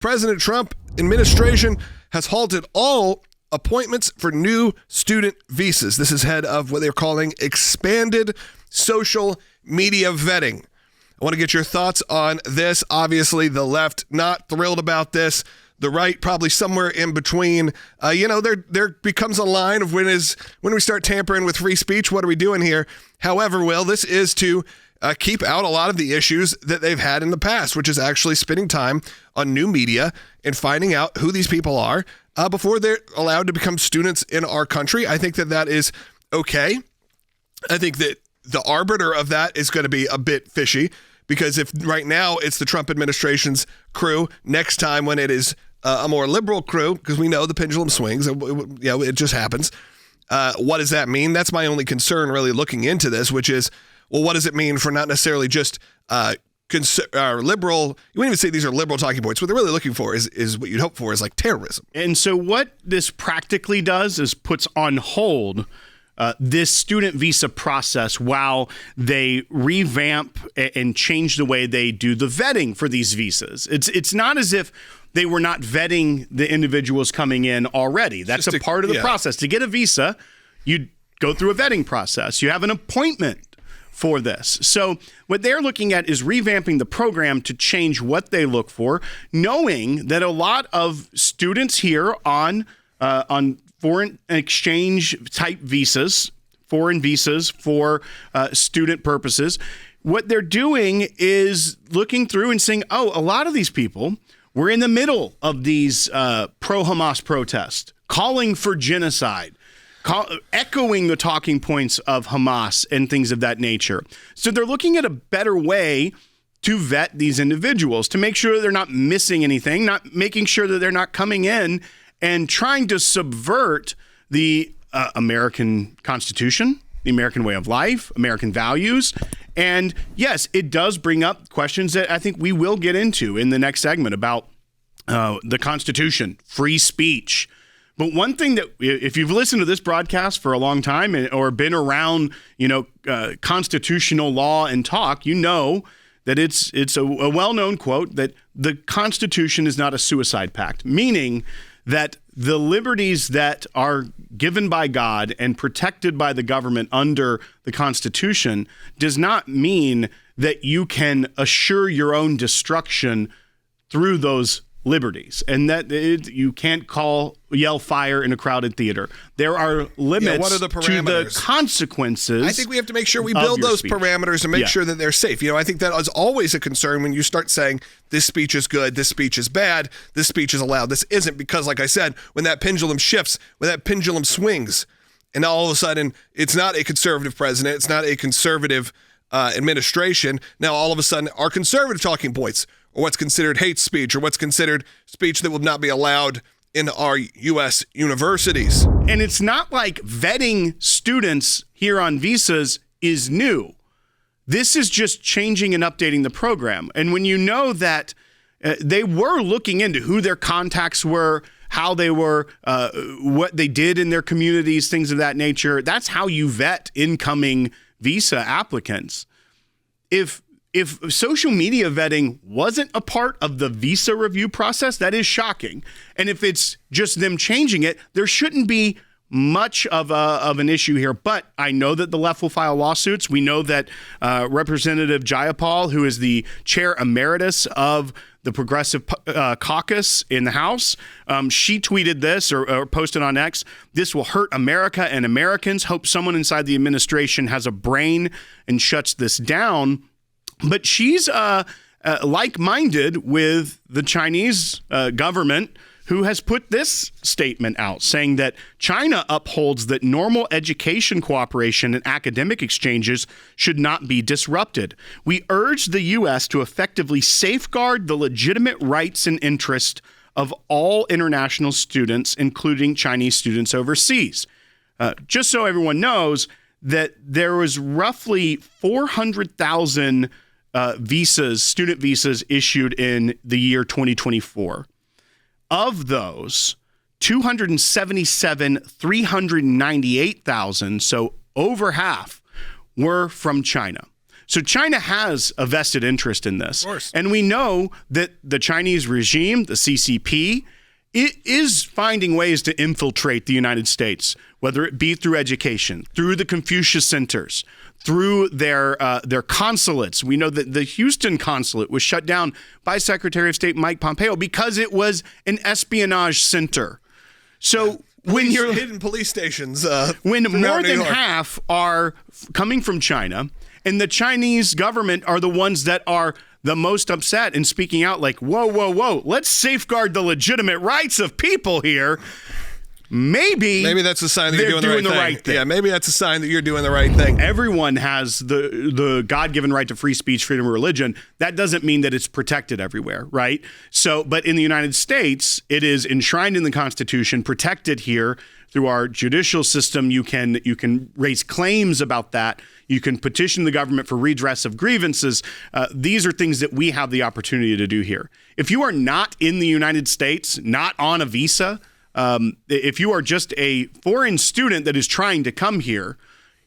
President Trump administration has halted all appointments for new student visas. This is ahead of what they're calling expanded social media vetting. I want to get your thoughts on this. Obviously, the left not thrilled about this. The right probably somewhere in between. There becomes a line of when we start tampering with free speech. What are we doing here? However, Will, this is to keep out a lot of the issues that they've had in the past, which is actually spending time on new media and finding out who these people are before they're allowed to become students in our country. I think that is okay. I think that the arbiter of that is going to be a bit fishy, because if right now it's the Trump administration's crew, next time when it is a more liberal crew, because we know the pendulum swings, it just happens. What does that mean? That's my only concern really looking into this, which is, well, what does it mean for not necessarily just liberal? You wouldn't even say these are liberal talking points. What they're really looking for is what you'd hope for is like terrorism. And so what this practically does is puts on hold this student visa process while they revamp and change the way they do the vetting for these visas. It's not as if they were not vetting the individuals coming in already. That's a part of the process. To get a visa, you go through a vetting process. You have an appointment for this. So what they're looking at is revamping the program to change what they look for, knowing that a lot of students here on foreign exchange type visas, foreign visas for student purposes, what they're doing is looking through and saying, oh, a lot of these people were in the middle of these pro-Hamas protests, calling for genocide, echoing the talking points of Hamas and things of that nature. So they're looking at a better way to vet these individuals, to make sure they're not missing anything, not making sure that they're not coming in and trying to subvert the American Constitution, the American way of life, American values. And yes, it does bring up questions that I think we will get into in the next segment about the Constitution, free speech. But one thing that, if you've listened to this broadcast for a long time or been around, constitutional law and talk, you know that it's a well-known quote that the Constitution is not a suicide pact, meaning that the liberties that are given by God and protected by the government under the Constitution does not mean that you can assure your own destruction through those liberties, and that you can't yell fire in a crowded theater. There are limits what are the to the consequences. I think we have to make sure we build those parameters and make sure that they're safe. I think that is always a concern when you start saying this speech is good, this speech is bad, this speech is allowed, this isn't, because like I said, when that pendulum shifts, when that pendulum swings, and all of a sudden it's not a conservative president, it's not a conservative administration, now all of a sudden our conservative talking points, or what's considered hate speech, or what's considered speech that will not be allowed in our U.S. universities. And it's not like vetting students here on visas is new. This is just changing and updating the program. And when you know that they were looking into who their contacts were, how they were, what they did in their communities, things of that nature, that's how you vet incoming visa applicants. If social media vetting wasn't a part of the visa review process, that is shocking. And if it's just them changing it, there shouldn't be much of an issue here. But I know that the left will file lawsuits. We know that Representative Jayapal, who is the chair emeritus of the Progressive Caucus in the House, she tweeted this or posted on X, "This will hurt America and Americans. Hope someone inside the administration has a brain and shuts this down." But she's like-minded with the Chinese government, who has put this statement out saying that China upholds that normal education cooperation and academic exchanges should not be disrupted. We urge the U.S. to effectively safeguard the legitimate rights and interests of all international students, including Chinese students overseas. Just so everyone knows that there was roughly 400,000 student visas issued in the year 2024. Of those, 398,000, so over half, were from China. So China has a vested interest in this. Of course. And we know that the Chinese regime, the CCP, it is finding ways to infiltrate the United States, whether it be through education, through the Confucius Centers, through their consulates. We know that the Houston consulate was shut down by Secretary of State Mike Pompeo because it was an espionage center. So when you're hidden police stations, when throughout more New than York. half are coming from China, and the Chinese government are the ones that are the most upset and speaking out like, whoa, let's safeguard the legitimate rights of people here. Maybe that's a sign that they're you're doing the right thing. Yeah, maybe that's a sign that you're doing the right thing. Everyone has the God-given right to free speech, freedom of religion. That doesn't mean that it's protected everywhere, right? So, but in the United States, it is enshrined in the Constitution, protected here through our judicial system. You can raise claims about that. You can petition the government for redress of grievances. These are things that we have the opportunity to do here. If you are not in the United States, not on a visa, if you are just a foreign student that is trying to come here,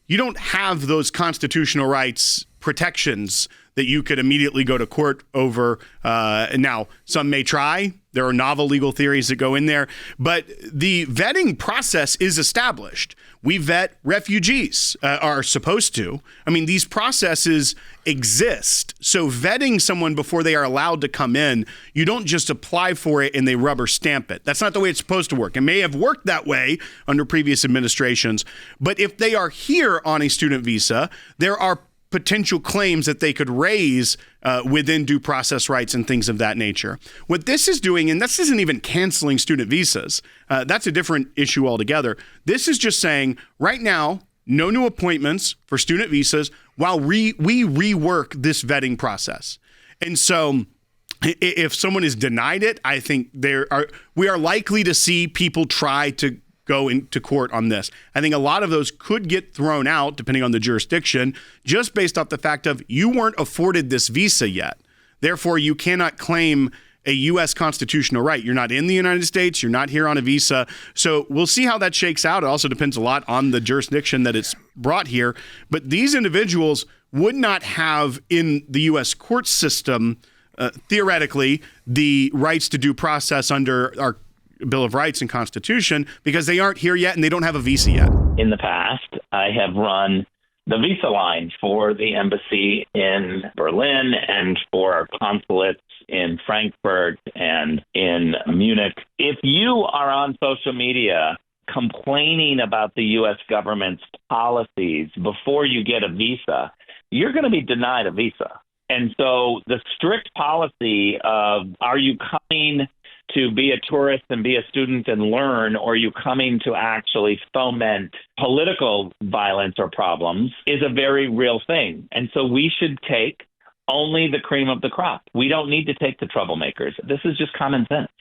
you don't have those constitutional rights protections that you could immediately go to court over. Now, some may try. There are novel legal theories that go in there, but the vetting process is established. We vet refugees, are supposed to. I mean, these processes exist. So vetting someone before they are allowed to come in, you don't just apply for it and they rubber stamp it. That's not the way it's supposed to work. It may have worked that way under previous administrations, but if they are here on a student visa, there are potential claims that they could raise within due process rights and things of that nature. What this is doing, and this isn't even canceling student visas, that's a different issue altogether. This is just saying right now, no new appointments for student visas while we rework this vetting process. And so if someone is denied it, I think we are likely to see people try to go into court on this. I think a lot of those could get thrown out, depending on the jurisdiction, just based off the fact of you weren't afforded this visa yet. Therefore, you cannot claim a U.S. constitutional right. You're not in the United States. You're not here on a visa. So we'll see how that shakes out. It also depends a lot on the jurisdiction that it's brought here. But these individuals would not have in the U.S. court system, theoretically, the rights to due process under our Bill of Rights and Constitution because they aren't here yet and they don't have a visa yet. In the past, I have run the visa line for the embassy in Berlin and for our consulates in Frankfurt and in Munich. If you are on social media complaining about the U.S. government's policies before you get a visa, you're going to be denied a visa. And so the strict policy of are you coming to be a tourist and be a student and learn, or are you coming to actually foment political violence or problems is a very real thing. And so we should take only the cream of the crop. We don't need to take the troublemakers. This is just common sense.